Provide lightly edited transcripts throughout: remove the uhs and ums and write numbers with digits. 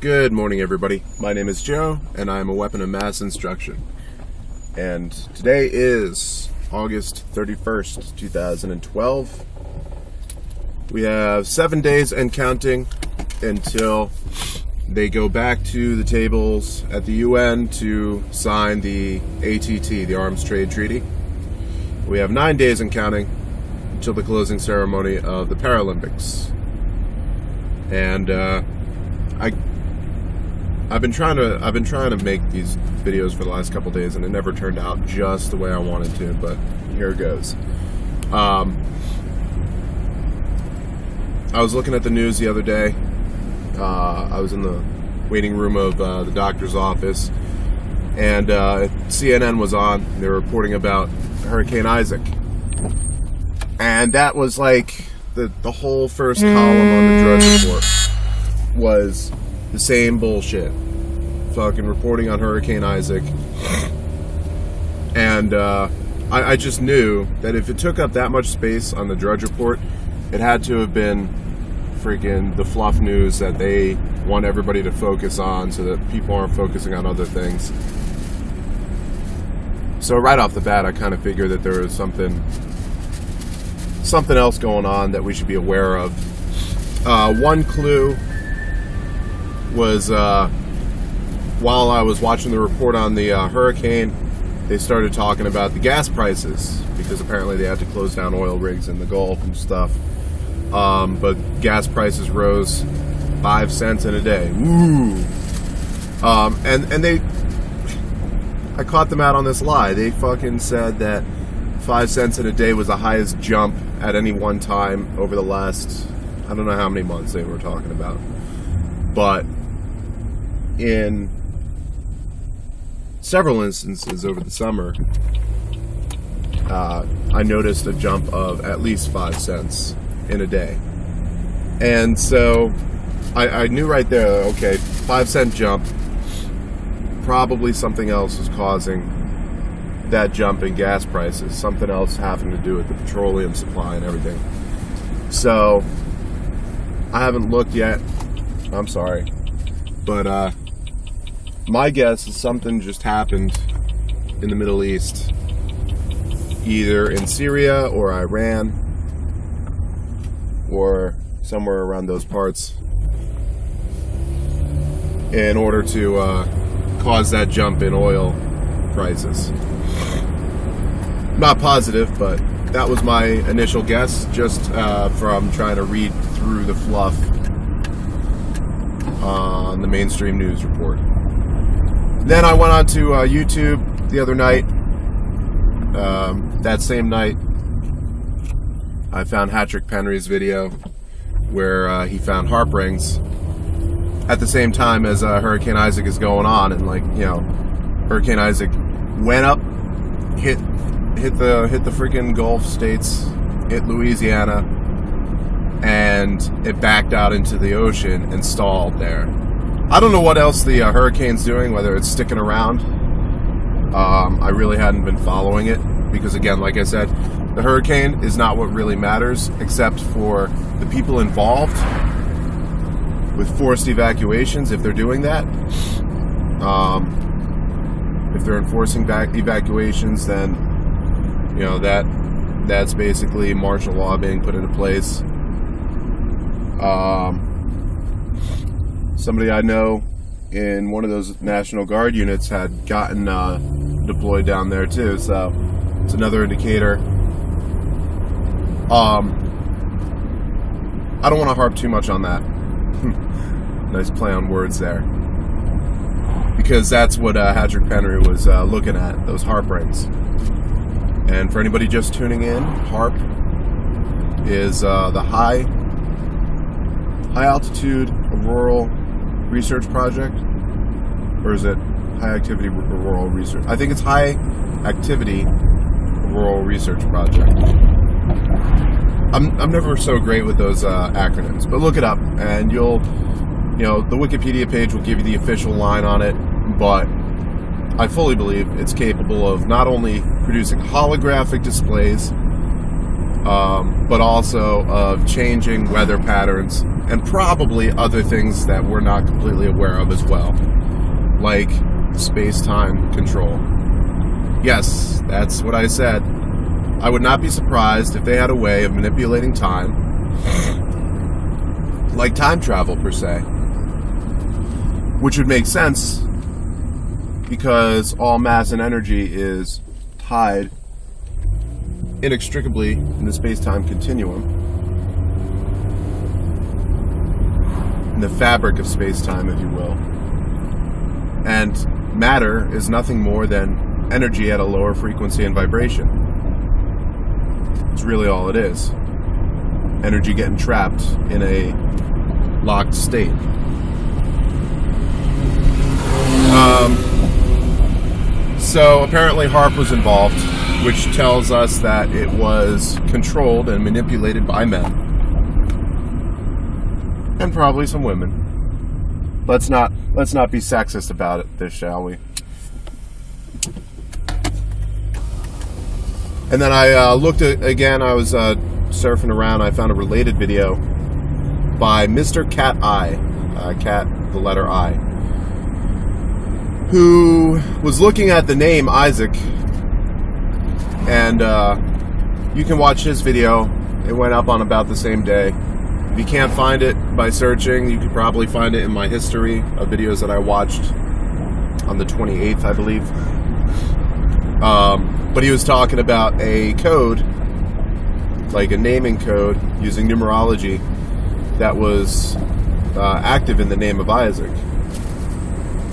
Good morning, everybody. My name is Joe, and I am a weapon of mass instruction. And today is August 31st, 2012. We have 7 days and counting until they go back to the tables at the UN to sign the ATT, the Arms Trade Treaty. We have 9 days and counting until the closing ceremony of the Paralympics. And I've been trying to make these videos for the last couple days, and it never turned out just the way I wanted to, but here it goes. I was looking at the news the other day. I was in the waiting room of the doctor's office, and CNN was on. They were reporting about Hurricane Isaac, and that was like the whole first column on the Drudge Report was the same bullshit. Fucking reporting on Hurricane Isaac. And I just knew that if it took up that much space on the Drudge Report, it had to have been freaking the fluff news that they want everybody to focus on so that people aren't focusing on other things. So right off the bat, I kind of figured that there was something else going on that we should be aware of. One clue was while I was watching the report on the hurricane, they started talking about the gas prices, because apparently they had to close down oil rigs in the Gulf and stuff. But gas prices rose 5 cents in a day. Woo! And they, I caught them out on this lie. They fucking said that 5 cents in a day was the highest jump at any one time over the last, I don't know how many months they were talking about. But in several instances over the summer, I noticed a jump of at least 5 cents in a day. And so I knew right there, okay, 5 cent jump, probably something else is causing that jump in gas prices, something else having to do with the petroleum supply and everything. So I haven't looked yet, I'm sorry, but my guess is something just happened in the Middle East, either in Syria or Iran or somewhere around those parts, in order to cause that jump in oil prices. Not positive, but that was my initial guess, just from trying to read through the fluff on the mainstream news report. Then I went on to YouTube the other night. That same night, I found Patrick Penry's video where he found harp rings at the same time as Hurricane Isaac is going on, and Hurricane Isaac went up, hit the freaking Gulf states, hit Louisiana, and it backed out into the ocean and stalled there. I don't know what else the hurricane's doing, whether it's sticking around. I really hadn't been following it, because again, like I said, the hurricane is not what really matters, except for the people involved with forced evacuations, if they're doing that. If they're enforcing evacuations, then that's basically martial law being put into place. Somebody I know in one of those National Guard units had gotten deployed down there too, so it's another indicator. I don't want to harp too much on that. Nice play on words there, because that's what Patrick Penry was looking at, those harp rings. And for anybody just tuning in, HARP is the High Altitude Auroral Research Project, or is it High Activity Auroral Research? I think it's High Activity Auroral Research Project. I'm never so great with those acronyms, but look it up, and you'll, the Wikipedia page will give you the official line on it, but I fully believe it's capable of not only producing holographic displays but also of changing weather patterns and probably other things that we're not completely aware of as well, like space-time control. Yes, that's what I said. I would not be surprised if they had a way of manipulating time, like time travel per se, which would make sense because all mass and energy is tied inextricably in the space-time continuum, in the fabric of space-time, if you will. And matter is nothing more than energy at a lower frequency and vibration. It's really all it is. Energy getting trapped in a locked state. So apparently HAARP was involved, which tells us that it was controlled and manipulated by men. And probably some women. Let's not be sexist about it, shall we? And then I looked at, again, I was surfing around, I found a related video by Mr. Cat I, cat, the letter I, who was looking at the name Isaac, and you can watch his video. It went up on about the same day. If you can't find it by searching, you could probably find it in my history of videos that I watched on the 28th, I believe. But he was talking about a code, like a naming code, using numerology that was active in the name of Isaac.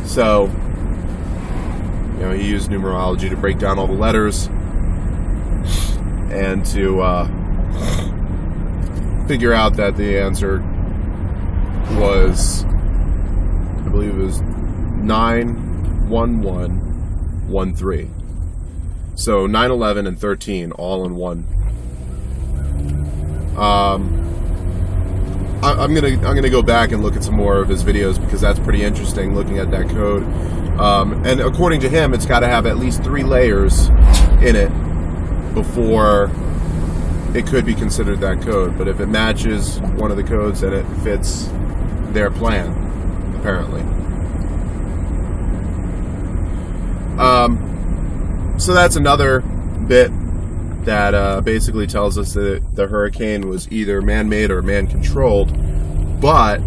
So, you know, he used numerology to break down all the letters and to figure out that the answer was, I believe it was 91113. So 9/11 and 13 all in one. I'm gonna go back and look at some more of his videos because that's pretty interesting, looking at that code. And according to him, it's got to have at least 3 layers in it before it could be considered that code. But if it matches one of the codes, then it fits their plan, apparently. So that's another bit that basically tells us that the hurricane was either man-made or man-controlled, but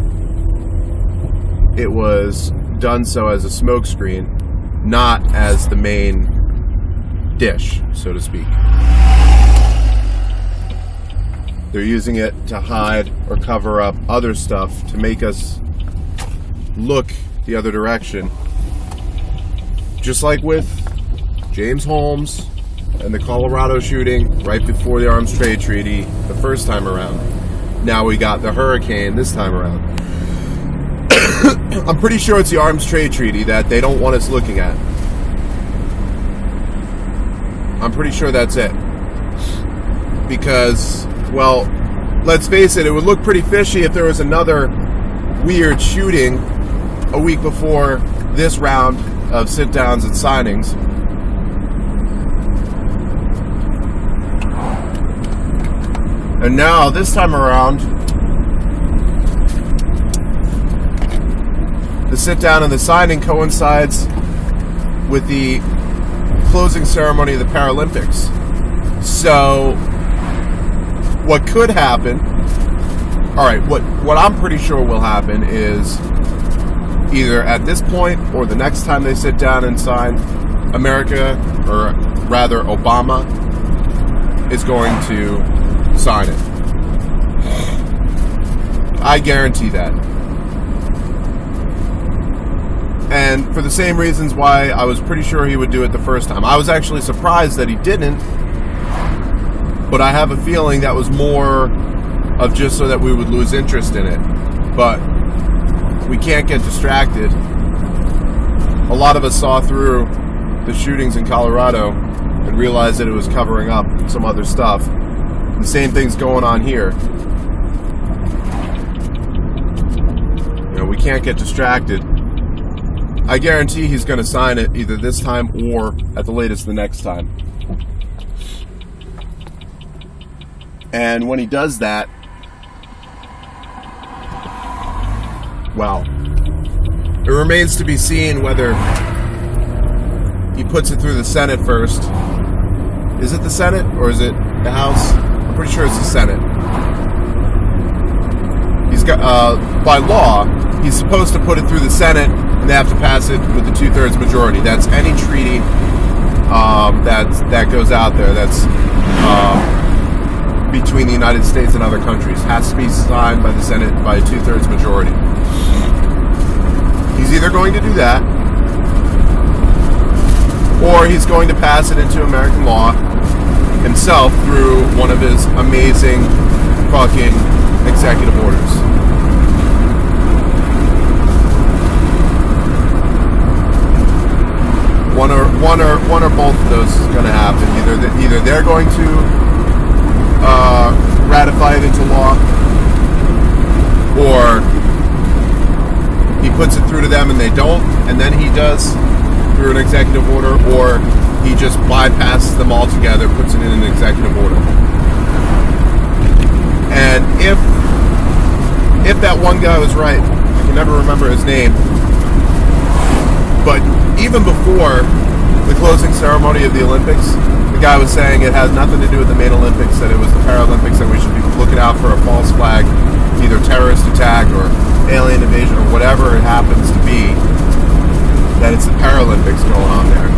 it was done so as a smokescreen, not as the main dish, so to speak. They're using it to hide or cover up other stuff to make us look the other direction. Just like with James Holmes and the Colorado shooting right before the Arms Trade Treaty the first time around. Now we got the hurricane this time around. I'm pretty sure it's the Arms Trade Treaty that they don't want us looking at. I'm pretty sure that's it. Because, well, let's face it, it would look pretty fishy if there was another weird shooting a week before this round of sit-downs and signings. And now, this time around, the sit-down and the signing coincides with the closing ceremony of the Paralympics. So, what could happen, alright, what I'm pretty sure will happen is either at this point or the next time they sit down and sign, America, or rather Obama, is going to sign it. I guarantee that. And for the same reasons why I was pretty sure he would do it the first time. I was actually surprised that he didn't, but I have a feeling that was more of just so that we would lose interest in it. But we can't get distracted. A lot of us saw through the shootings in Colorado and realized that it was covering up some other stuff. The same thing's going on here. You know, we can't get distracted. I guarantee he's going to sign it either this time or at the latest the next time. And when he does that, well, it remains to be seen whether he puts it through the Senate first. Is it the Senate or is it the House? I'm pretty sure it's the Senate. He's got, by law, he's supposed to put it through the Senate, and they have to pass it with the 2/3 majority. That's any treaty that goes out there that's between the United States and other countries. Has to be signed by the Senate by a 2/3 majority. He's either going to do that, or he's going to pass it into American law himself through one of his amazing fucking executive orders. One or both of those is going to happen. Either they're going to ratify it into law, or he puts it through to them and they don't, and then he does through an executive order, or he just bypasses them altogether, puts it in an executive order. And if that one guy was right, I can never remember his name, but even before the closing ceremony of the Olympics, the guy was saying it has nothing to do with the main Olympics, that it was the Paralympics, that we should be looking out for a false flag, either terrorist attack or alien invasion or whatever it happens to be, that it's the Paralympics going on there.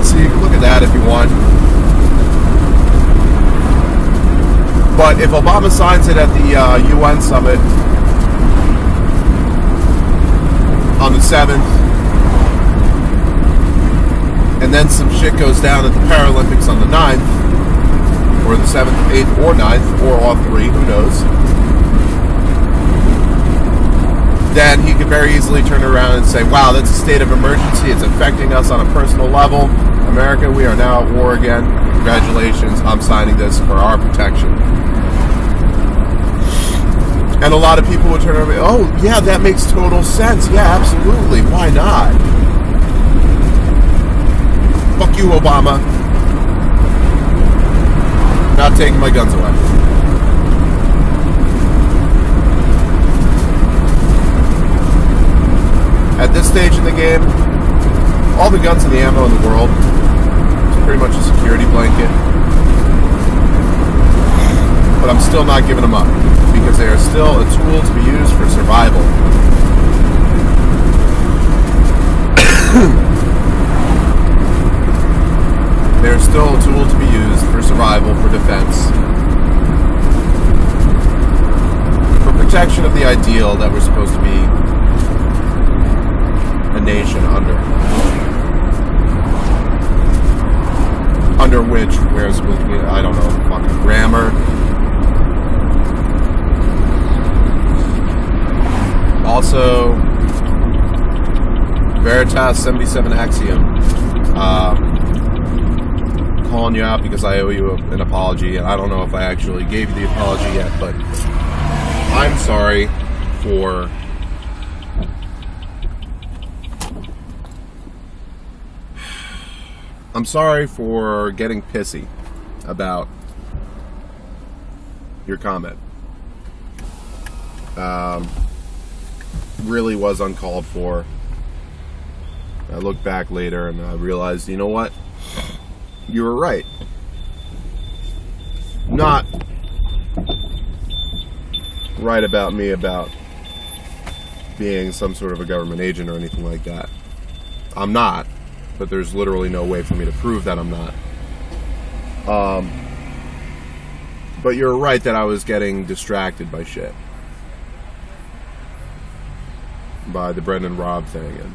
So you can look at that if you want. But if Obama signs it at the UN summit on the 7th, and then some shit goes down at the Paralympics on the 9th, or the 7th, 8th, or 9th, or all three, who knows, then he could very easily turn around and say, wow, that's a state of emergency, it's affecting us on a personal level. America, we are now at war again. Congratulations, I'm signing this for our protection. And a lot of people would turn around and say, oh, yeah, that makes total sense. Yeah, absolutely. Why not? Fuck you, Obama. Not taking my guns away. At this stage in the game, all the guns and the ammo in the world is pretty much a security blanket. But I'm still not giving them up, because they are still a tool to be used for survival. They're still a tool to be used for survival, for defense, for protection of the ideal that we're supposed to be a nation under. Under which, we're supposed to be, I don't know, fucking grammar. Also, Veritas 77 Axiom. Calling you out because I owe you an apology, and I don't know if I actually gave you the apology yet, but I'm sorry for getting pissy about your comment. Really was uncalled for. I looked back later and I realized, you know what? You were right. Not right about me about being some sort of a government agent or anything like that. I'm not, but there's literally no way for me to prove that I'm not. But you're right that I was getting distracted by shit. By the Brendan Robb thing. And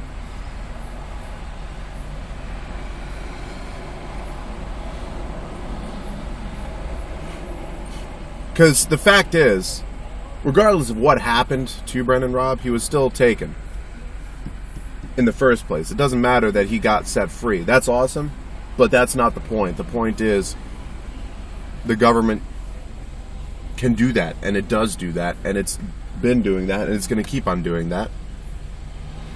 because the fact is, regardless of what happened to Brendan Robb, he was still taken in the first place. It doesn't matter that he got set free. That's awesome, but that's not the point. The point is, the government can do that, and it does do that, and it's been doing that, and it's going to keep on doing that.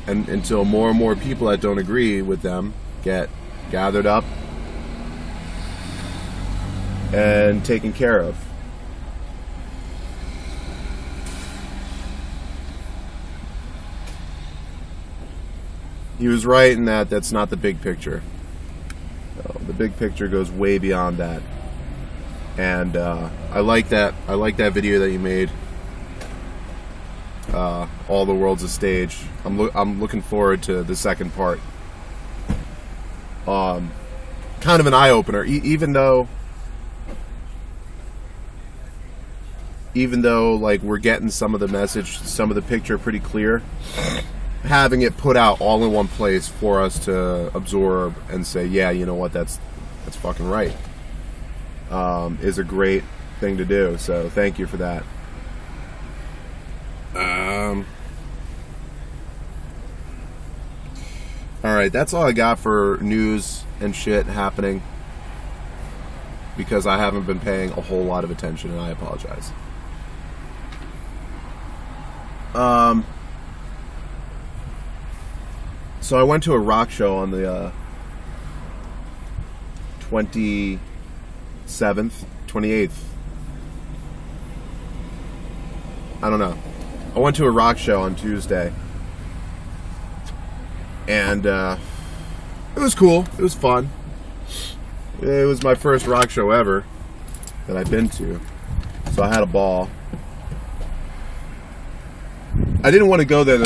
And until more and more people that don't agree with them get gathered up and taken care of. He was right in that that's not the big picture. The big picture goes way beyond that. And I like that. I like that video that you made. All the world's a stage. I'm looking forward to the second part. Kind of an eye opener, even though like we're getting some of the message, some of the picture pretty clear. Having it put out all in one place for us to absorb and say, yeah, you know what, that's fucking right, is a great thing to do. So thank you for that. Alright, that's all I got for news and shit happening, because I haven't been paying a whole lot of attention, and I apologize. So I went to a rock show on the 27th, 28th. I don't know. I went to a rock show on Tuesday. And it was cool. It was fun. It was my first rock show ever that I've been to. So I had a ball. I didn't want to go there in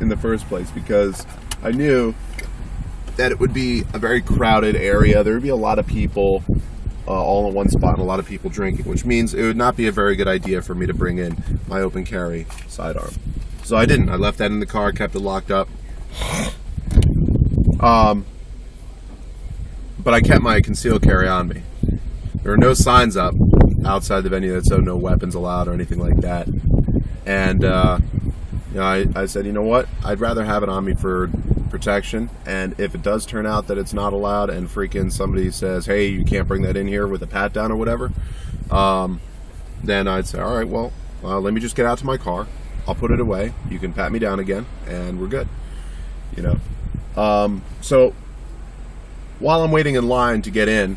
the first place because I knew that it would be a very crowded area. There would be a lot of people all in one spot and a lot of people drinking, which means it would not be a very good idea for me to bring in my open carry sidearm. So I didn't. I left that in the car, kept it locked up. But I kept my concealed carry on me. There were no signs up outside the venue that said no weapons allowed or anything like that. And I said, you know what? I'd rather have it on me for protection. And if it does turn out that it's not allowed and freaking somebody says, hey, you can't bring that in here with a pat down or whatever, then I'd say, all right, well, let me just get out to my car. I'll put it away. You can pat me down again, and we're good. You know. So while I'm waiting in line to get in,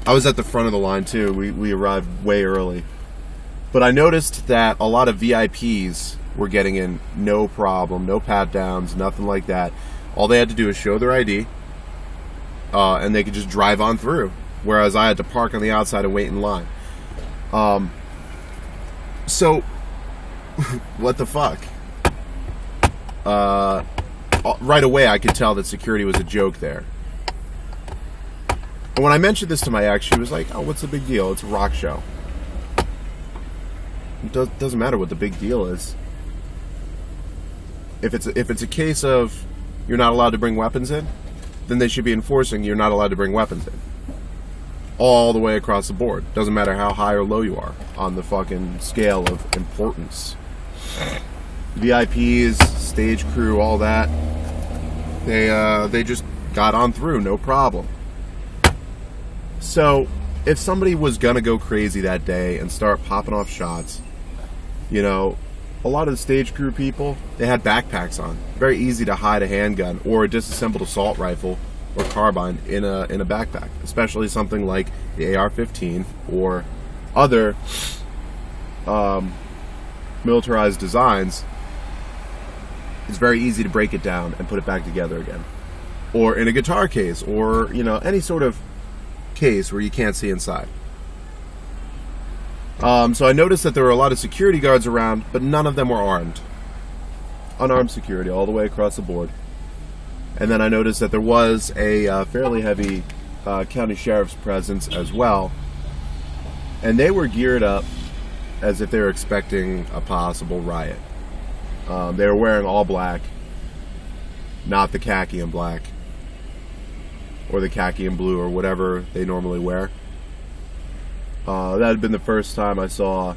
I was at the front of the line too. We arrived way early. But I noticed that a lot of VIPs were getting in no problem, no pat downs, nothing like that. All they had to do is show their ID, and they could just drive on through. Whereas I had to park on the outside and wait in line. So, what the fuck? Right away I could tell that security was a joke there. And when I mentioned this to my ex, she was like, oh, what's the big deal? It's a rock show. It doesn't matter what the big deal is. If it's a case of you're not allowed to bring weapons in, then they should be enforcing you're not allowed to bring weapons in. All the way across the board. Doesn't matter how high or low you are on the fucking scale of importance. VIPs, stage crew, all that. They just got on through, no problem. So, if somebody was gonna go crazy that day and start popping off shots, you know, a lot of the stage crew people, they had backpacks on. Very easy to hide a handgun or a disassembled assault rifle or carbine in a backpack, especially something like the AR-15 or other militarized designs. It's very easy to break it down and put it back together again. Or in a guitar case, or, you know, any sort of case where you can't see inside. So I noticed that there were a lot of security guards around, but none of them were armed. Unarmed security all the way across the board. And then I noticed that there was a fairly heavy county sheriff's presence as well. And they were geared up as if they were expecting a possible riot. They were wearing all black, not the khaki and black, or the khaki and blue, or whatever they normally wear. That had been the first time I saw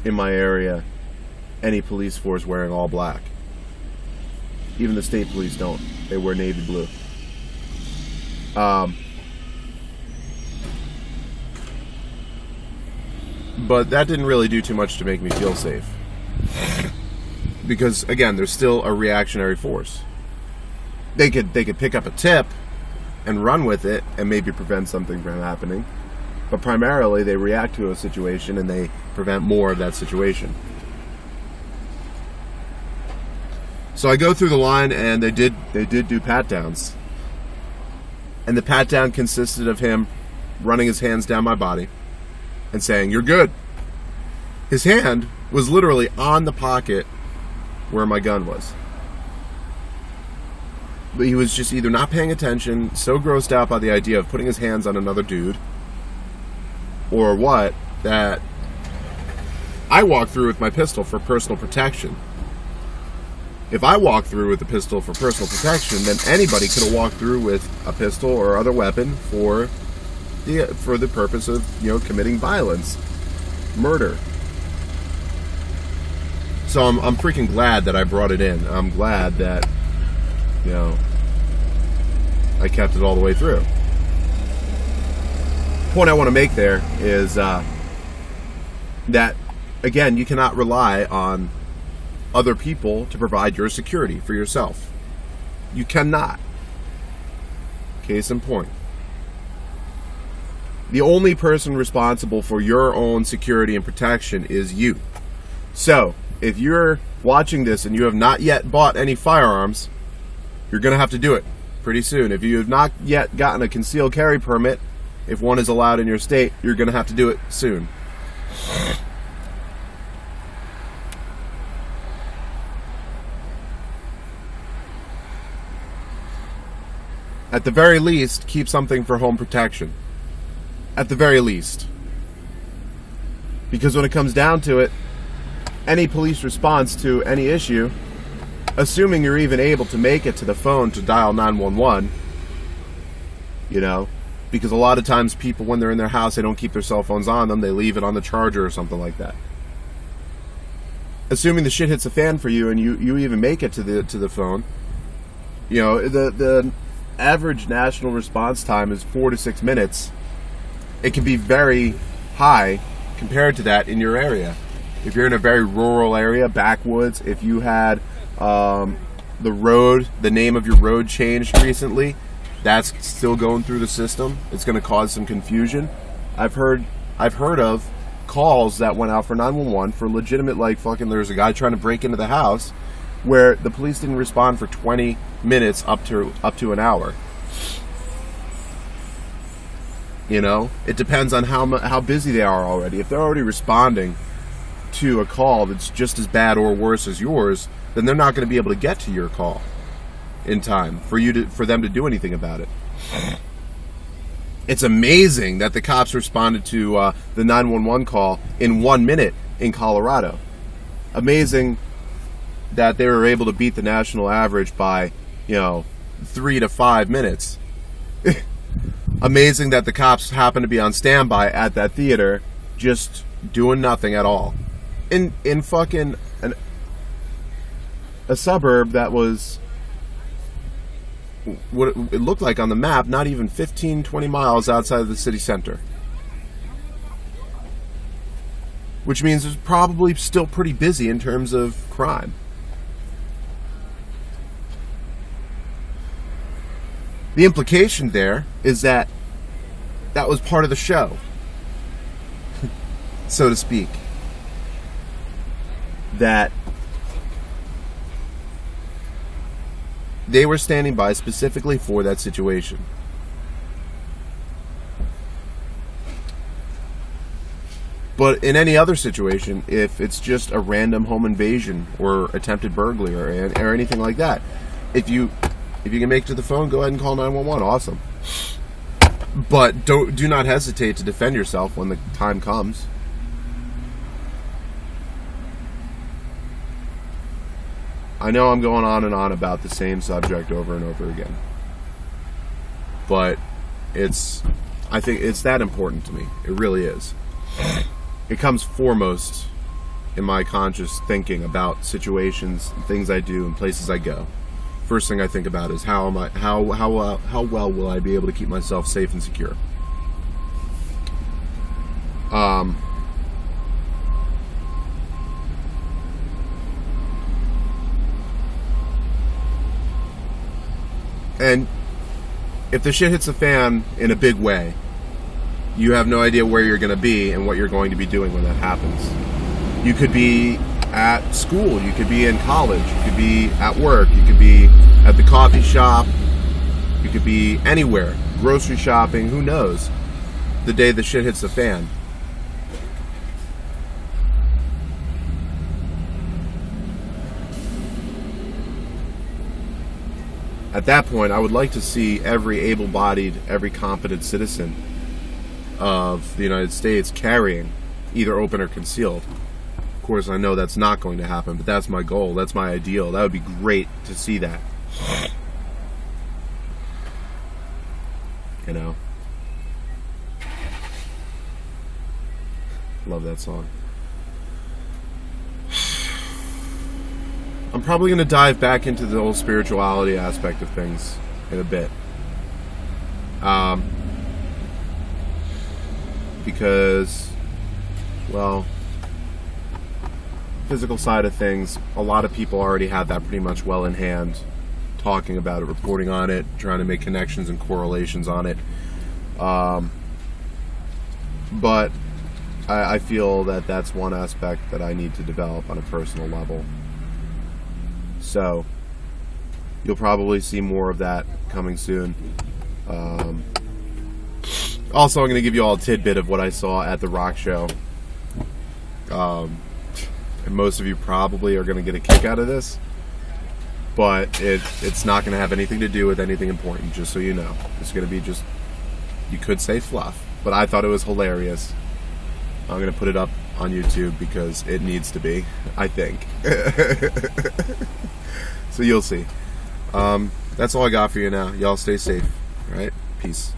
in my area any police force wearing all black. Even the state police don't. They wear navy blue. But that didn't really do too much to make me feel safe. Because, again, there's still a reactionary force. They could pick up a tip and run with it and maybe prevent something from happening. But primarily, they react to a situation and they prevent more of that situation. So I go through the line, and they did do pat-downs. And the pat-down consisted of him running his hands down my body and saying, "You're good." His hand was literally on the pocket where my gun was. But he was just either not paying attention, so grossed out by the idea of putting his hands on another dude, or what, that I walked through with my pistol for personal protection. If I walked through with a pistol for personal protection, then anybody could have walked through with a pistol or other weapon for the purpose of, committing violence, murder. So I'm freaking glad that I brought it in. I'm glad that, I kept it all the way through. The point I want to make there is that, again, you cannot rely on other people to provide your security for yourself. You cannot. Case in point. The only person responsible for your own security and protection is you. So, if you're watching this and you have not yet bought any firearms, you're going to have to do it pretty soon. If you have not yet gotten a concealed carry permit, if one is allowed in your state, you're going to have to do it soon. At the very least, keep something for home protection. At the very least. Because when it comes down to it, any police response to any issue, assuming you're even able to make it to the phone to dial 911, because a lot of times people, when they're in their house, they don't keep their cell phones on them, they leave it on the charger or something like that. Assuming the shit hits the fan for you and you even make it to the phone, the average national response time is 4 to 6 minutes. It can be very high compared to that in your area. If you're in a very rural area, backwoods, if you had the name of your road changed recently, that's still going through the system. It's going to cause some confusion. I've heard of calls that went out for 911 for legitimate, there's a guy trying to break into the house, where the police didn't respond for 20 minutes up to an hour. It depends on how busy they are already. If they're already responding to a call that's just as bad or worse as yours, then they're not going to be able to get to your call in time for them to do anything about it. It's amazing that the cops responded to the 911 call in 1 minute in Colorado. Amazing that they were able to beat the national average by, 3 to 5 minutes. Amazing that the cops happened to be on standby at that theater, just doing nothing at all. In fucking a suburb that was what it looked like on the map, not even 15, 20 miles outside of the city center. Which means it's probably still pretty busy in terms of crime. The implication there is that was part of the show, so to speak. That they were standing by specifically for that situation. But in any other situation, if it's just a random home invasion or attempted burglary or anything like that, if you can make it to the phone, go ahead and call 911. Awesome. But do not hesitate to defend yourself when the time comes. I know I'm going on and on about the same subject over and over again. But I think it's that important to me. It really is. It comes foremost in my conscious thinking about situations, things I do, and places I go. First thing I think about is how well will I be able to keep myself safe and secure. And if the shit hits the fan in a big way, you have no idea where you're going to be and what you're going to be doing when that happens. You could be at school, you could be in college, you could be at work, you could be at the coffee shop, you could be anywhere, grocery shopping, who knows, the day the shit hits the fan. At that point, I would like to see every able-bodied, every competent citizen of the United States carrying, either open or concealed. Of course, I know that's not going to happen, but that's my goal. That's my ideal. That would be great to see that. You know? Love that song. I'm probably going to dive back into the whole spirituality aspect of things in a bit. Because, well, physical side of things, a lot of people already have that pretty much well in hand, talking about it, reporting on it, trying to make connections and correlations on it. But I feel that that's one aspect that I need to develop on a personal level. So, you'll probably see more of that coming soon. Also, I'm going to give you all a tidbit of what I saw at the rock show. And most of you probably are going to get a kick out of this. But it's not going to have anything to do with anything important, just so you know. It's going to be just, you could say fluff. But I thought it was hilarious. I'm going to put it up on YouTube because it needs to be, I think. So you'll see. That's all I got for you now. Y'all stay safe. All right? Peace.